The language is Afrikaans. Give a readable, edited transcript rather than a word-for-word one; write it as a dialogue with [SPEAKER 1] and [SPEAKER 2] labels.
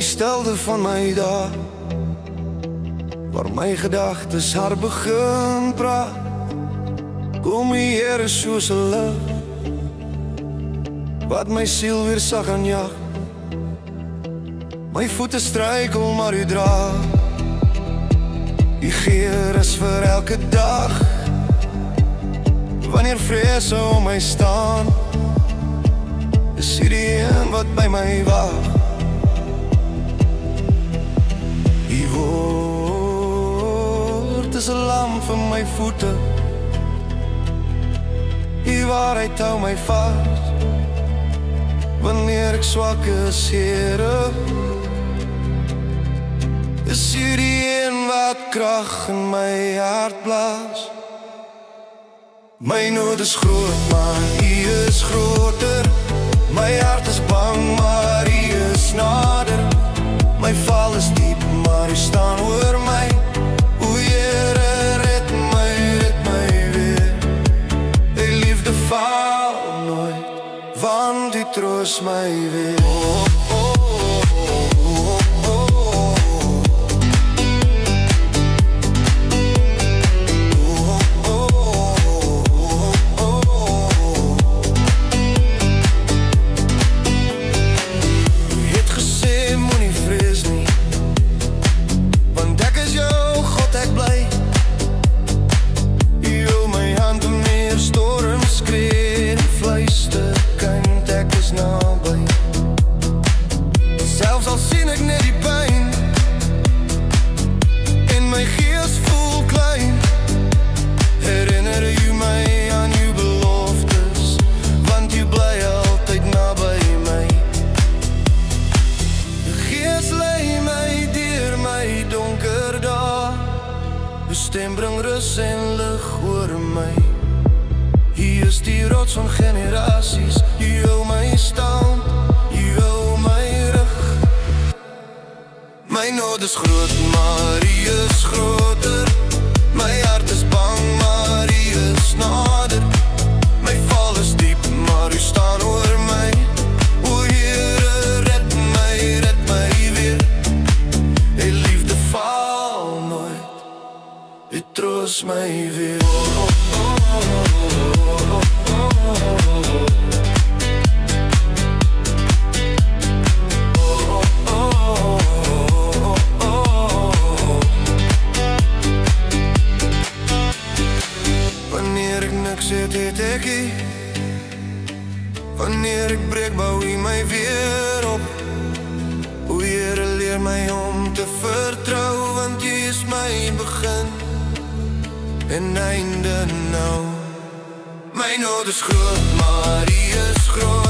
[SPEAKER 1] die stilte van my dae, waar my gedagtes haar begin praat. Kom die Here soos 'n lig, wat my siel weer sag aanjag. My voete struikel, maar U dra. U geer is vir elke dag. Wanneer vrese om my staan, is U die een wat by my wag. U woord is 'n lamp vir my voete, U waarheid hou my vas. Wanneer ek swak is, Here, is U die een wat krag in my hart blaas. My nood is groot, maar U is groter. My hart is bang, maar U is nader. My val is diep, maar U staan oor my. O Here, red my weer. U liefde faal nooit, want U troos my weer. Selfs al sien ek net die pyn, en my gees voel klein, herinner U my aan U beloftes, want U bly altyd naby my. U Gees lei my deur my donker dae, U stem bring rus en lig oor my. U is die rots van generasies, U hou my stand, U hou my rug. My nood is groot, maar U is groter. My hart is bang, maar U is nader. My val is diep, maar U staan oor my. O Here, red my weer. U liefde faal nooit, U troos my weer. Wanneer ek niks het, het ek U. Wanneer ek breek, bou U my weer op. O Here, leer my om te vertrou, want U is my begin en einde nou. My nood is groot, maar U is groot.